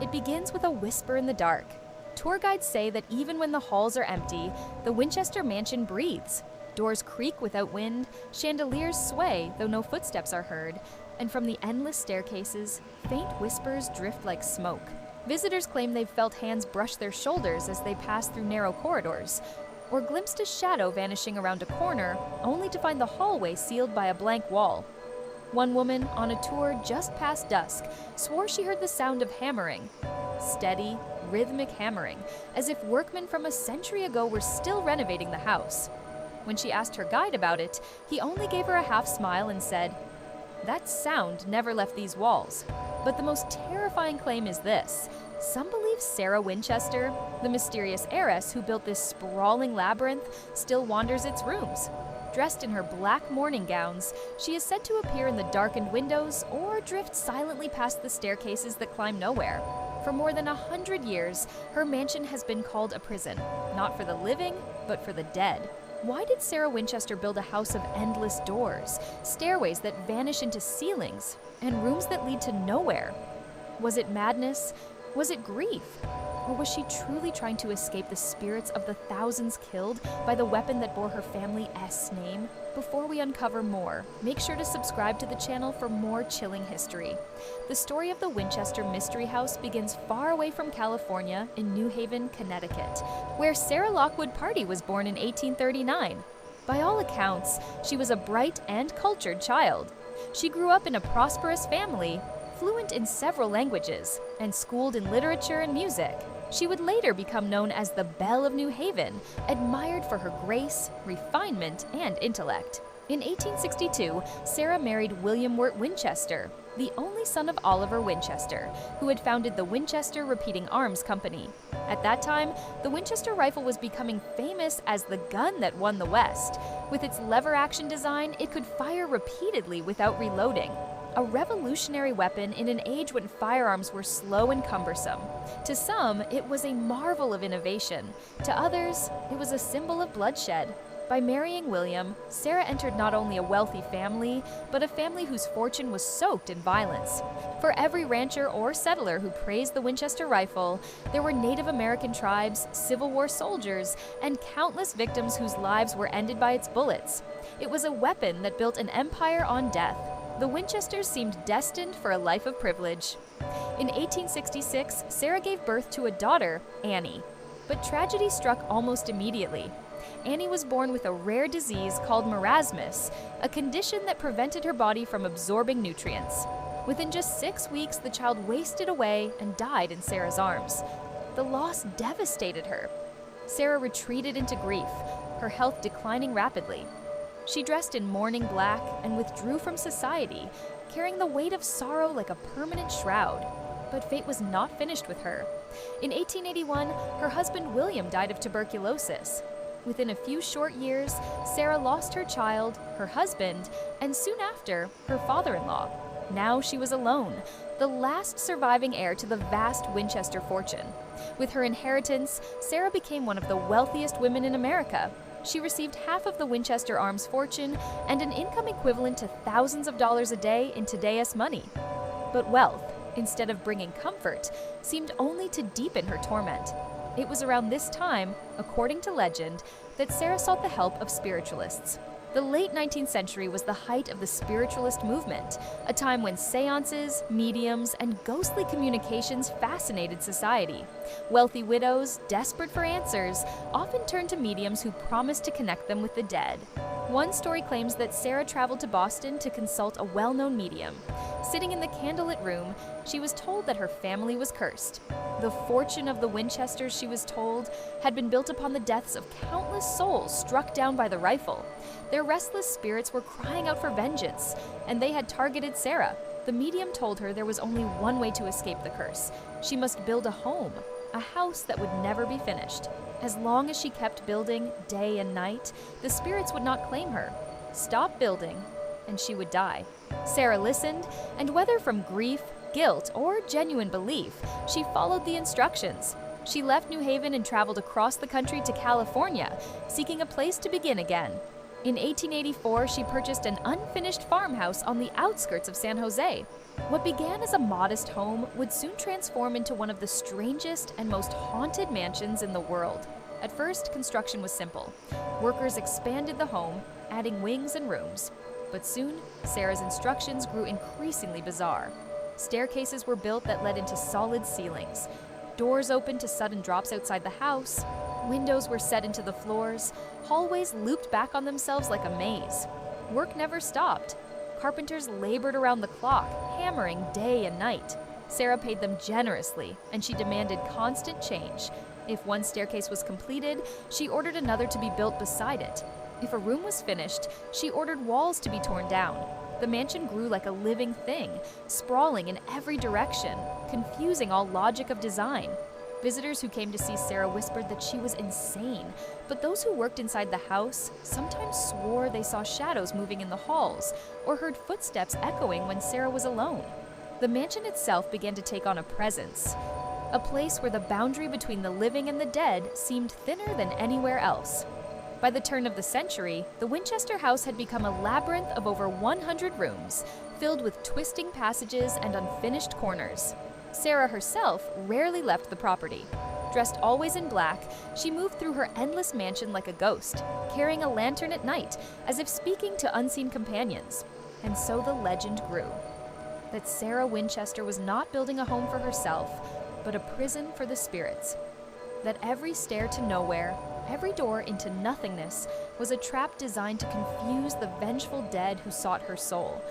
It begins with a whisper in the dark. Tour guides say that even when the halls are empty, the Winchester Mansion breathes. Doors creak without wind, chandeliers sway though no footsteps are heard, and from the endless staircases, faint whispers drift like smoke. Visitors claim they've felt hands brush their shoulders as they pass through narrow corridors, or glimpsed a shadow vanishing around a corner, only to find the hallway sealed by a blank wall. One woman, on a tour just past dusk, swore she heard the sound of hammering. Steady, rhythmic hammering, as if workmen from a century ago were still renovating the house. When she asked her guide about it, he only gave her a half smile and said, "That sound never left these walls." But the most terrifying claim is this. Some believe Sarah Winchester, the mysterious heiress who built this sprawling labyrinth, still wanders its rooms. Dressed in her black mourning gowns, she is said to appear in the darkened windows or drift silently past the staircases that climb nowhere. For more than 100 years, her mansion has been called a prison, not for the living, but for the dead. Why did Sarah Winchester build a house of endless doors, stairways that vanish into ceilings, and rooms that lead to nowhere? Was it madness? Was it grief? Or was she truly trying to escape the spirits of the thousands killed by the weapon that bore her family's name? Before we uncover more, make sure to subscribe to the channel for more chilling history. The story of the Winchester Mystery House begins far away from California in New Haven, Connecticut, where Sarah Lockwood Party was born in 1839. By all accounts, she was a bright and cultured child. She grew up in a prosperous family, fluent in several languages, and schooled in literature and music. She would later become known as the Belle of New Haven, admired for her grace, refinement, and intellect. In 1862, Sarah married William Wirt Winchester, the only son of Oliver Winchester, who had founded the Winchester Repeating Arms Company. At that time, the Winchester rifle was becoming famous as the gun that won the West. With its lever-action design, it could fire repeatedly without reloading. A revolutionary weapon in an age when firearms were slow and cumbersome. To some, it was a marvel of innovation. To others, it was a symbol of bloodshed. By marrying William, Sarah entered not only a wealthy family, but a family whose fortune was soaked in violence. For every rancher or settler who praised the Winchester rifle, there were Native American tribes, Civil War soldiers, and countless victims whose lives were ended by its bullets. It was a weapon that built an empire on death. The Winchesters seemed destined for a life of privilege. In 1866, Sarah gave birth to a daughter, Annie. But tragedy struck almost immediately. Annie was born with a rare disease called marasmus, a condition that prevented her body from absorbing nutrients. Within just 6 weeks, the child wasted away and died in Sarah's arms. The loss devastated her. Sarah retreated into grief, her health declining rapidly. She dressed in mourning black and withdrew from society, carrying the weight of sorrow like a permanent shroud. But fate was not finished with her. In 1881, her husband William died of tuberculosis. Within a few short years, Sarah lost her child, her husband, and soon after, her father-in-law. Now she was alone, the last surviving heir to the vast Winchester fortune. With her inheritance, Sarah became one of the wealthiest women in America. She received half of the Winchester Arms fortune and an income equivalent to thousands of dollars a day in today's money. But wealth, instead of bringing comfort, seemed only to deepen her torment. It was around this time, according to legend, that Sarah sought the help of spiritualists. The late 19th century was the height of the spiritualist movement, a time when seances, mediums, and ghostly communications fascinated society. Wealthy widows, desperate for answers, often turned to mediums who promised to connect them with the dead. One story claims that Sarah traveled to Boston to consult a well-known medium. Sitting in the candlelit room, she was told that her family was cursed. The fortune of the Winchesters, she was told, had been built upon the deaths of countless souls struck down by the rifle. Their restless spirits were crying out for vengeance, and they had targeted Sarah. The medium told her there was only one way to escape the curse. She must build a home, a house that would never be finished. As long as she kept building day and night, the spirits would not claim her. Stop building, and she would die. Sarah listened, and whether from grief, guilt, or genuine belief, she followed the instructions. She left New Haven and traveled across the country to California, seeking a place to begin again. In 1884, she purchased an unfinished farmhouse on the outskirts of San Jose. What began as a modest home would soon transform into one of the strangest and most haunted mansions in the world. At first, construction was simple. Workers expanded the home, adding wings and rooms. But soon, Sarah's instructions grew increasingly bizarre. Staircases were built that led into solid ceilings. Doors opened to sudden drops outside the house. Windows were set into the floors. Hallways looped back on themselves like a maze. Work never stopped. Carpenters labored around the clock, hammering day and night. Sarah paid them generously, and she demanded constant change. If one staircase was completed, she ordered another to be built beside it. If a room was finished, she ordered walls to be torn down. The mansion grew like a living thing, sprawling in every direction, confusing all logic of design. Visitors who came to see Sarah whispered that she was insane, but those who worked inside the house sometimes swore they saw shadows moving in the halls or heard footsteps echoing when Sarah was alone. The mansion itself began to take on a presence, a place where the boundary between the living and the dead seemed thinner than anywhere else. By the turn of the century, the Winchester house had become a labyrinth of over 100 rooms, filled with twisting passages and unfinished corners. Sarah herself rarely left the property. Dressed always in black, she moved through her endless mansion like a ghost, carrying a lantern at night, as if speaking to unseen companions. And so the legend grew, that Sarah Winchester was not building a home for herself, but a prison for the spirits. That every stair to nowhere, every door into nothingness, was a trap designed to confuse the vengeful dead who sought her soul.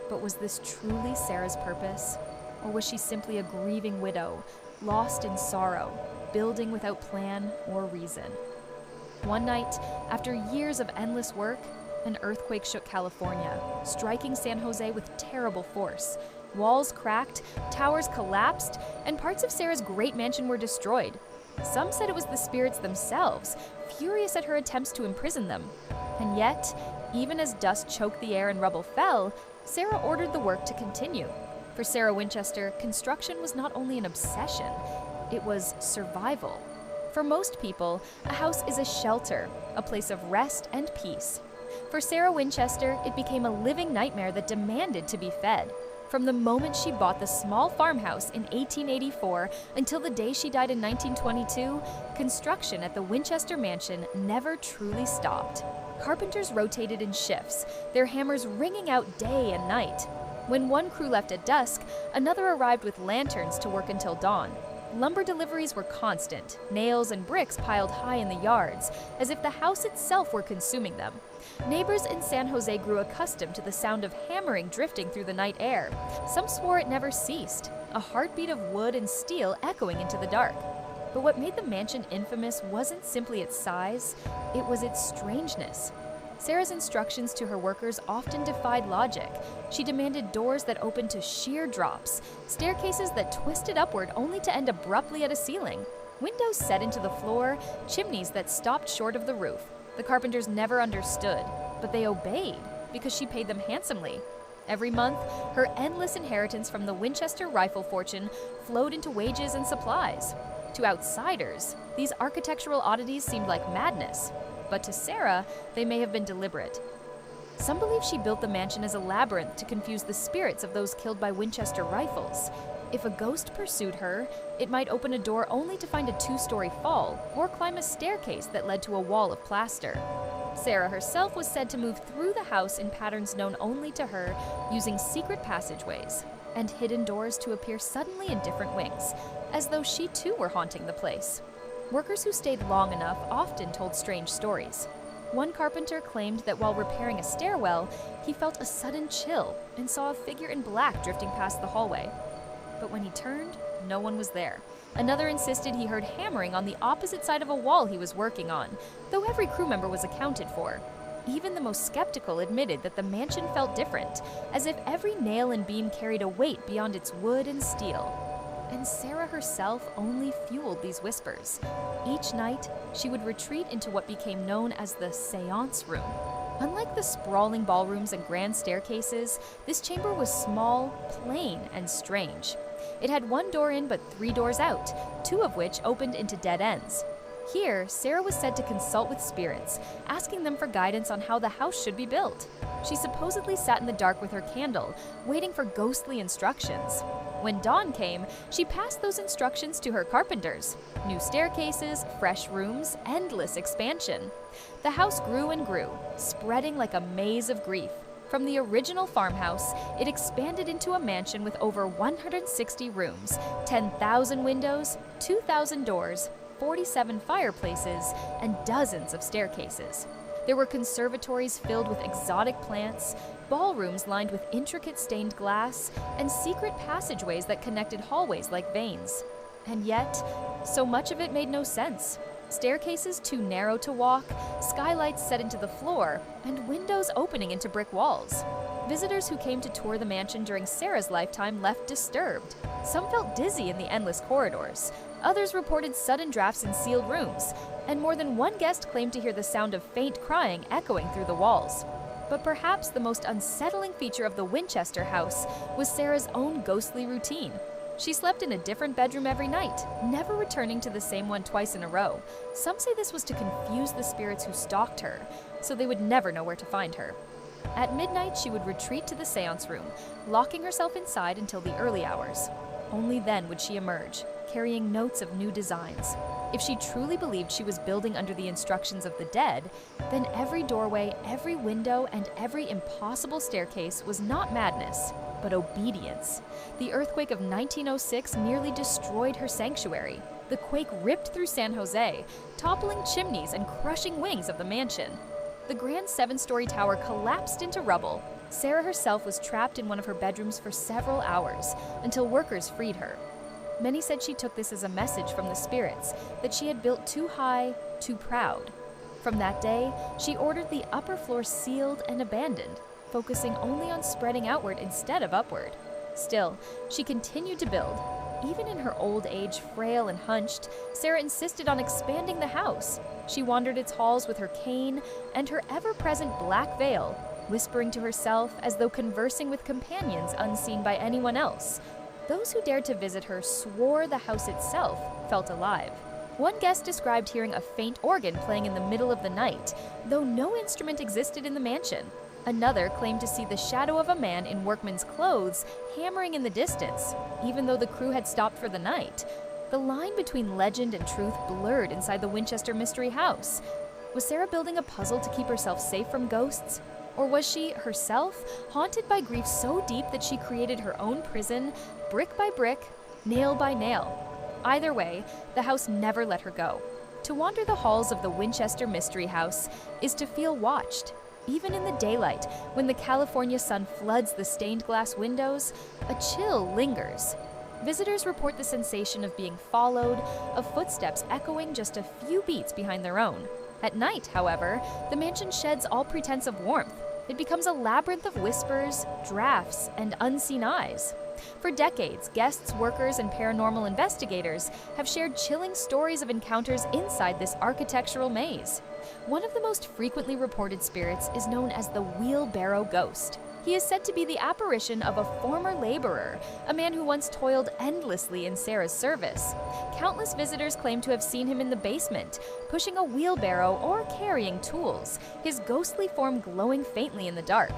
But was this truly Sarah's purpose? Or was she simply a grieving widow, lost in sorrow, building without plan or reason? One night, after years of endless work, an earthquake shook California, striking San Jose with terrible force. Walls cracked, towers collapsed, and parts of Sarah's great mansion were destroyed. Some said it was the spirits themselves, furious at her attempts to imprison them. And yet, even as dust choked the air and rubble fell, Sarah ordered the work to continue. For Sarah Winchester, construction was not only an obsession, it was survival. For most people, a house is a shelter, a place of rest and peace. For Sarah Winchester, it became a living nightmare that demanded to be fed. From the moment she bought the small farmhouse in 1884 until the day she died in 1922, construction at the Winchester Mansion never truly stopped. Carpenters rotated in shifts, their hammers ringing out day and night. When one crew left at dusk, another arrived with lanterns to work until dawn. Lumber deliveries were constant, nails and bricks piled high in the yards, as if the house itself were consuming them. Neighbors in San Jose grew accustomed to the sound of hammering drifting through the night air. Some swore it never ceased, a heartbeat of wood and steel echoing into the dark. But what made the mansion infamous wasn't simply its size, it was its strangeness. Sarah's instructions to her workers often defied logic. She demanded doors that opened to sheer drops, staircases that twisted upward only to end abruptly at a ceiling, windows set into the floor, chimneys that stopped short of the roof. The carpenters never understood, but they obeyed because she paid them handsomely. Every month, her endless inheritance from the Winchester rifle fortune flowed into wages and supplies. To outsiders, these architectural oddities seemed like madness. But to Sarah, they may have been deliberate. Some believe she built the mansion as a labyrinth to confuse the spirits of those killed by Winchester rifles. If a ghost pursued her, it might open a door only to find a 2-story fall or climb a staircase that led to a wall of plaster. Sarah herself was said to move through the house in patterns known only to her, using secret passageways and hidden doors to appear suddenly in different wings, as though she too were haunting the place. Workers who stayed long enough often told strange stories. One carpenter claimed that while repairing a stairwell, he felt a sudden chill and saw a figure in black drifting past the hallway. But when he turned, no one was there. Another insisted he heard hammering on the opposite side of a wall he was working on, though every crew member was accounted for. Even the most skeptical admitted that the mansion felt different, as if every nail and beam carried a weight beyond its wood and steel. And Sarah herself only fueled these whispers. Each night, she would retreat into what became known as the séance room. Unlike the sprawling ballrooms and grand staircases, this chamber was small, plain, and strange. It had one door in but 3 doors out, 2 of which opened into dead ends. Here, Sarah was said to consult with spirits, asking them for guidance on how the house should be built. She supposedly sat in the dark with her candle, waiting for ghostly instructions. When dawn came, she passed those instructions to her carpenters. New staircases, fresh rooms, endless expansion. The house grew and grew, spreading like a maze of grief. From the original farmhouse, it expanded into a mansion with over 160 rooms, 10,000 windows, 2,000 doors, 47 fireplaces, and dozens of staircases. There were conservatories filled with exotic plants, ballrooms lined with intricate stained glass, and secret passageways that connected hallways like veins. And yet, so much of it made no sense. Staircases too narrow to walk, skylights set into the floor, and windows opening into brick walls. Visitors who came to tour the mansion during Sarah's lifetime left disturbed. Some felt dizzy in the endless corridors. Others reported sudden drafts in sealed rooms, and more than one guest claimed to hear the sound of faint crying echoing through the walls. But perhaps the most unsettling feature of the Winchester house was Sarah's own ghostly routine. She slept in a different bedroom every night, never returning to the same one twice in a row. Some say this was to confuse the spirits who stalked her, so they would never know where to find her. At midnight, she would retreat to the seance room, locking herself inside until the early hours. Only then would she emerge, carrying notes of new designs. If she truly believed she was building under the instructions of the dead, then every doorway, every window, and every impossible staircase was not madness, but obedience. The earthquake of 1906 nearly destroyed her sanctuary. The quake ripped through San Jose, toppling chimneys and crushing wings of the mansion. The grand 7-story tower collapsed into rubble. Sarah herself was trapped in one of her bedrooms for several hours, until workers freed her. Many said she took this as a message from the spirits, that she had built too high, too proud. From that day, she ordered the upper floor sealed and abandoned, focusing only on spreading outward instead of upward. Still, she continued to build. Even in her old age, frail and hunched, Sarah insisted on expanding the house. She wandered its halls with her cane and her ever-present black veil, whispering to herself as though conversing with companions unseen by anyone else. Those who dared to visit her swore the house itself felt alive. One guest described hearing a faint organ playing in the middle of the night, though no instrument existed in the mansion. Another claimed to see the shadow of a man in workman's clothes hammering in the distance, even though the crew had stopped for the night. The line between legend and truth blurred inside the Winchester Mystery House. Was Sarah building a puzzle to keep herself safe from ghosts? Or was she, herself, haunted by grief so deep that she created her own prison, brick by brick, nail by nail? Either way, the house never let her go. To wander the halls of the Winchester Mystery House is to feel watched. Even in the daylight, when the California sun floods the stained glass windows, a chill lingers. Visitors report the sensation of being followed, of footsteps echoing just a few beats behind their own. At night, however, the mansion sheds all pretense of warmth. It becomes a labyrinth of whispers, drafts, and unseen eyes. For decades, guests, workers, and paranormal investigators have shared chilling stories of encounters inside this architectural maze. One of the most frequently reported spirits is known as the wheelbarrow ghost. He is said to be the apparition of a former laborer, a man who once toiled endlessly in Sarah's service. Countless visitors claim to have seen him in the basement, pushing a wheelbarrow or carrying tools, his ghostly form glowing faintly in the dark.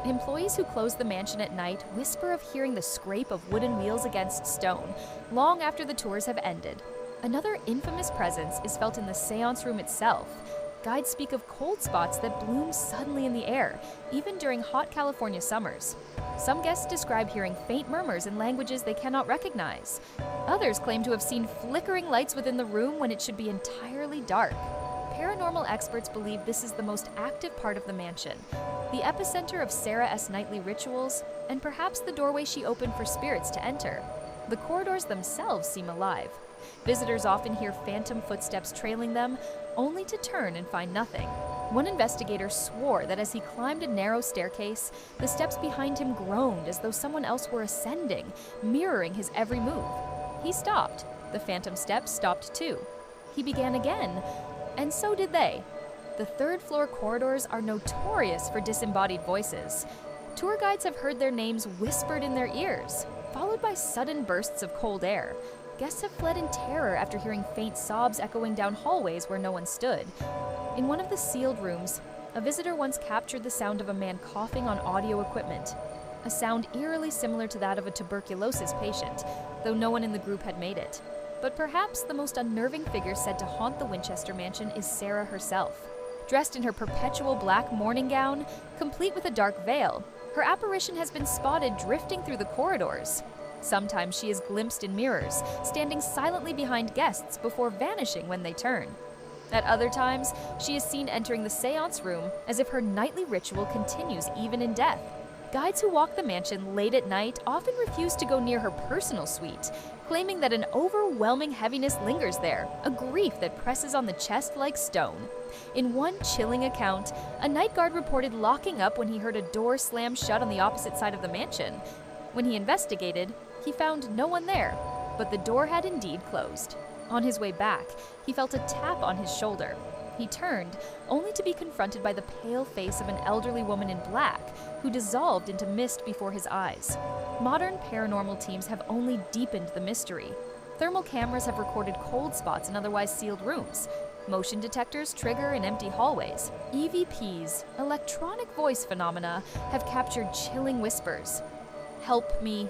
Employees who close the mansion at night whisper of hearing the scrape of wooden wheels against stone, long after the tours have ended. Another infamous presence is felt in the seance room itself. Guides speak of cold spots that bloom suddenly in the air, even during hot California summers. Some guests describe hearing faint murmurs in languages they cannot recognize. Others claim to have seen flickering lights within the room when it should be entirely dark. Paranormal experts believe this is the most active part of the mansion, the epicenter of Sarah S. nightly rituals, and perhaps the doorway she opened for spirits to enter. The corridors themselves seem alive. Visitors often hear phantom footsteps trailing them, only to turn and find nothing. One investigator swore that as he climbed a narrow staircase, the steps behind him groaned as though someone else were ascending, mirroring his every move. He stopped. The phantom steps stopped too. He began again, and so did they. The third-floor corridors are notorious for disembodied voices. Tour guides have heard their names whispered in their ears, followed by sudden bursts of cold air. Guests have fled in terror after hearing faint sobs echoing down hallways where no one stood. In one of the sealed rooms, a visitor once captured the sound of a man coughing on audio equipment, a sound eerily similar to that of a tuberculosis patient, though no one in the group had made it. But perhaps the most unnerving figure said to haunt the Winchester Mansion is Sarah herself. Dressed in her perpetual black morning gown, complete with a dark veil, her apparition has been spotted drifting through the corridors. Sometimes she is glimpsed in mirrors, standing silently behind guests before vanishing when they turn. At other times, she is seen entering the seance room as if her nightly ritual continues even in death. Guides who walk the mansion late at night often refuse to go near her personal suite, claiming that an overwhelming heaviness lingers there, a grief that presses on the chest like stone. In one chilling account, a night guard reported locking up when he heard a door slam shut on the opposite side of the mansion. When he investigated, he found no one there, but the door had indeed closed. On his way back, he felt a tap on his shoulder. He turned, only to be confronted by the pale face of an elderly woman in black, who dissolved into mist before his eyes. Modern paranormal teams have only deepened the mystery. Thermal cameras have recorded cold spots in otherwise sealed rooms. Motion detectors trigger in empty hallways. EVPs, electronic voice phenomena, have captured chilling whispers. "Help me,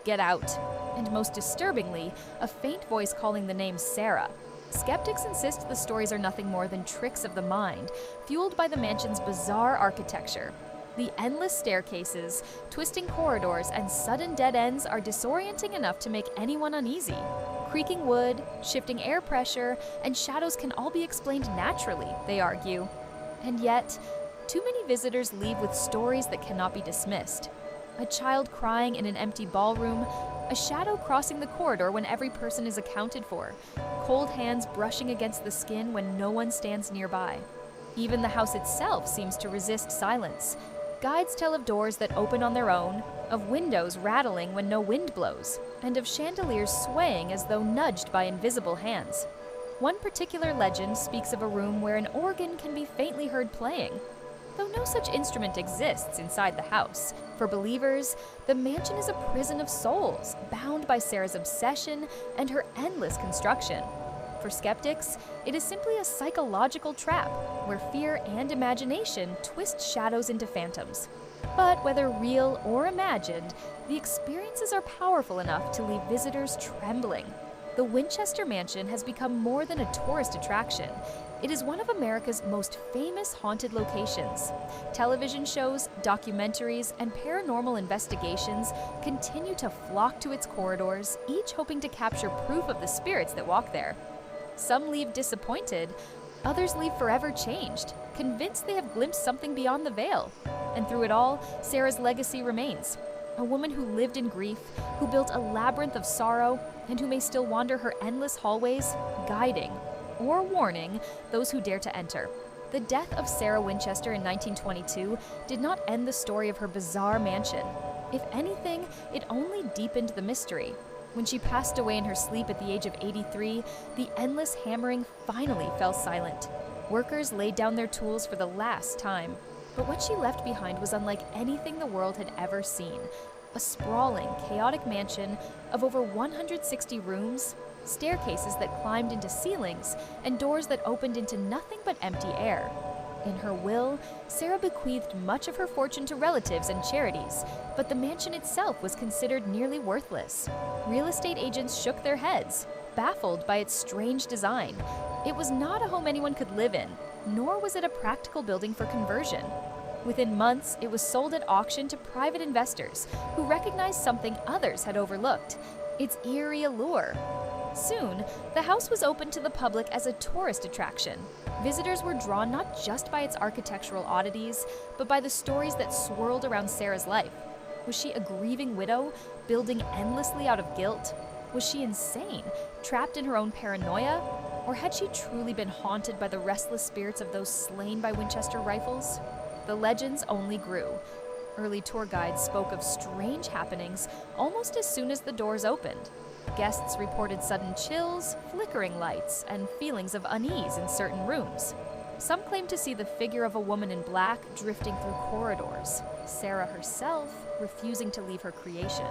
get out." And most disturbingly, a faint voice calling the name Sarah. Skeptics insist the stories are nothing more than tricks of the mind, fueled by the mansion's bizarre architecture. The endless staircases, twisting corridors, and sudden dead ends are disorienting enough to make anyone uneasy. Creaking wood, shifting air pressure, and shadows can all be explained naturally, they argue. And yet, too many visitors leave with stories that cannot be dismissed. A child crying in an empty ballroom, a shadow crossing the corridor when every person is accounted for, cold hands brushing against the skin when no one stands nearby. Even the house itself seems to resist silence. Guides tell of doors that open on their own, of windows rattling when no wind blows, and of chandeliers swaying as though nudged by invisible hands. One particular legend speaks of a room where an organ can be faintly heard playing, though no such instrument exists inside the house. For believers, the mansion is a prison of souls, bound by Sarah's obsession and her endless construction. For skeptics, it is simply a psychological trap, where fear and imagination twist shadows into phantoms. But whether real or imagined, the experiences are powerful enough to leave visitors trembling. The Winchester Mansion has become more than a tourist attraction. It is one of America's most famous haunted locations. Television shows, documentaries, and paranormal investigations continue to flock to its corridors, each hoping to capture proof of the spirits that walk there. Some leave disappointed, others leave forever changed, convinced they have glimpsed something beyond the veil. And through it all, Sarah's legacy remains. A woman who lived in grief, who built a labyrinth of sorrow, and who may still wander her endless hallways, guiding or warning those who dare to enter. The death of Sarah Winchester in 1922 did not end the story of her bizarre mansion. If anything, it only deepened the mystery. When she passed away in her sleep at the age of 83, the endless hammering finally fell silent. Workers laid down their tools for the last time. But what she left behind was unlike anything the world had ever seen. A sprawling, chaotic mansion of over 160 rooms, staircases that climbed into ceilings, and doors that opened into nothing but empty air. In her will, Sarah bequeathed much of her fortune to relatives and charities, but the mansion itself was considered nearly worthless. Real estate agents shook their heads, baffled by its strange design. It was not a home anyone could live in, nor was it a practical building for conversion. Within months, it was sold at auction to private investors who recognized something others had overlooked: its eerie allure. Soon, the house was opened to the public as a tourist attraction. Visitors were drawn not just by its architectural oddities, but by the stories that swirled around Sarah's life. Was she a grieving widow, building endlessly out of guilt? Was she insane, trapped in her own paranoia? Or had she truly been haunted by the restless spirits of those slain by Winchester rifles? The legends only grew. Early tour guides spoke of strange happenings almost as soon as the doors opened. Guests reported sudden chills, flickering lights, and feelings of unease in certain rooms. Some claim to see the figure of a woman in black drifting through corridors, Sarah herself refusing to leave her creation.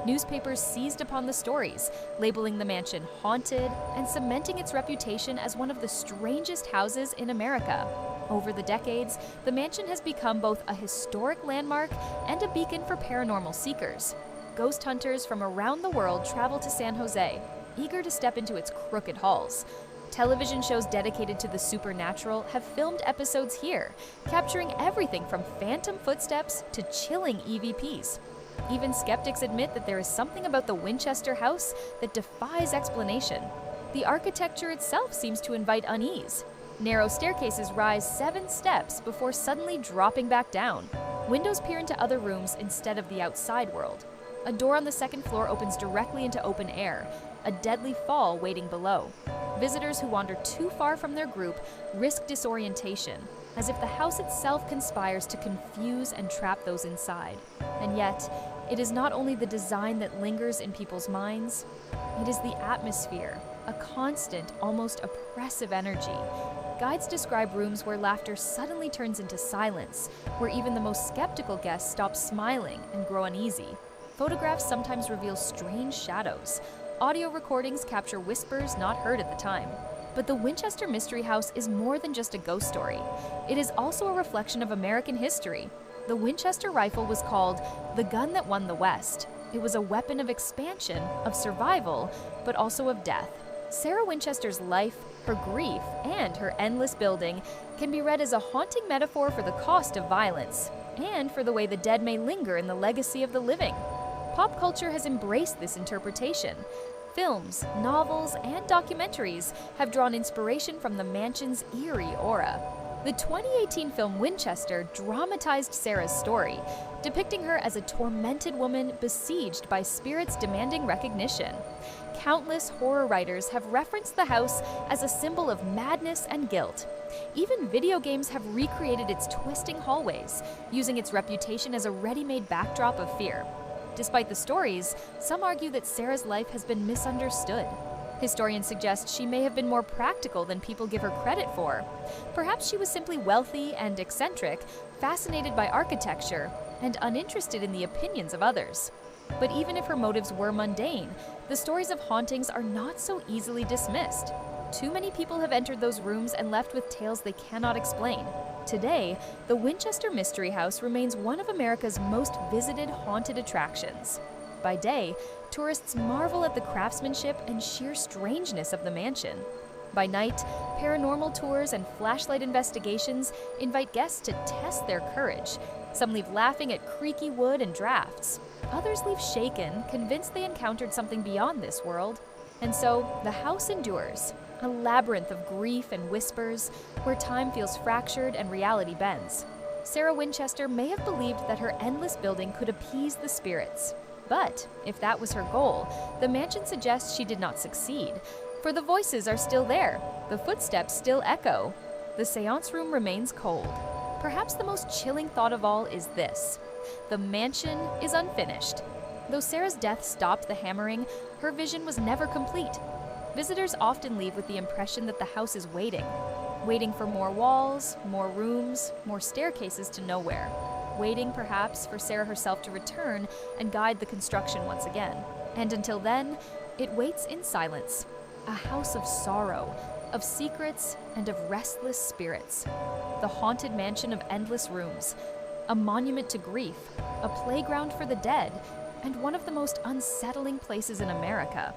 Newspapers seized upon the stories, labeling the mansion haunted and cementing its reputation as one of the strangest houses in America. Over the decades, the mansion has become both a historic landmark and a beacon for paranormal seekers. Ghost hunters from around the world travel to San Jose, eager to step into its crooked halls. Television shows dedicated to the supernatural have filmed episodes here, capturing everything from phantom footsteps to chilling EVPs. Even skeptics admit that there is something about the Winchester house that defies explanation. The architecture itself seems to invite unease. Narrow staircases rise 7 steps before suddenly dropping back down. Windows peer into other rooms instead of the outside world. A door on the 2nd floor opens directly into open air, a deadly fall waiting below. Visitors who wander too far from their group risk disorientation, as if the house itself conspires to confuse and trap those inside. And yet, it is not only the design that lingers in people's minds, it is the atmosphere, a constant, almost oppressive energy. Guides describe rooms where laughter suddenly turns into silence, where even the most skeptical guests stop smiling and grow uneasy. Photographs sometimes reveal strange shadows. Audio recordings capture whispers not heard at the time. But the Winchester Mystery House is more than just a ghost story. It is also a reflection of American history. The Winchester rifle was called the gun that won the West. It was a weapon of expansion, of survival, but also of death. Sarah Winchester's life, her grief, and her endless building can be read as a haunting metaphor for the cost of violence, and for the way the dead may linger in the legacy of the living. Pop culture has embraced this interpretation. Films, novels, and documentaries have drawn inspiration from the mansion's eerie aura. The 2018 film Winchester dramatized Sarah's story, depicting her as a tormented woman besieged by spirits demanding recognition. Countless horror writers have referenced the house as a symbol of madness and guilt. Even video games have recreated its twisting hallways, using its reputation as a ready-made backdrop of fear. Despite the stories, some argue that Sarah's life has been misunderstood. Historians suggest she may have been more practical than people give her credit for. Perhaps she was simply wealthy and eccentric, fascinated by architecture, and uninterested in the opinions of others. But even if her motives were mundane, the stories of hauntings are not so easily dismissed. Too many people have entered those rooms and left with tales they cannot explain. Today, the Winchester Mystery House remains one of America's most visited haunted attractions. By day, tourists marvel at the craftsmanship and sheer strangeness of the mansion. By night, paranormal tours and flashlight investigations invite guests to test their courage. Some leave laughing at creaky wood and drafts. Others leave shaken, convinced they encountered something beyond this world. And so, the house endures, a labyrinth of grief and whispers, where time feels fractured and reality bends. Sarah Winchester may have believed that her endless building could appease the spirits. But, if that was her goal, the mansion suggests she did not succeed. For the voices are still there, the footsteps still echo, the seance room remains cold. Perhaps the most chilling thought of all is this: the mansion is unfinished. Though Sarah's death stopped the hammering, her vision was never complete. Visitors often leave with the impression that the house is waiting for more walls, more rooms, more staircases to nowhere. Waiting, perhaps, for Sarah herself to return and guide the construction once again. And until then, it waits in silence. A house of sorrow, of secrets, and of restless spirits. The haunted mansion of endless rooms. A monument to grief, a playground for the dead, and one of the most unsettling places in America.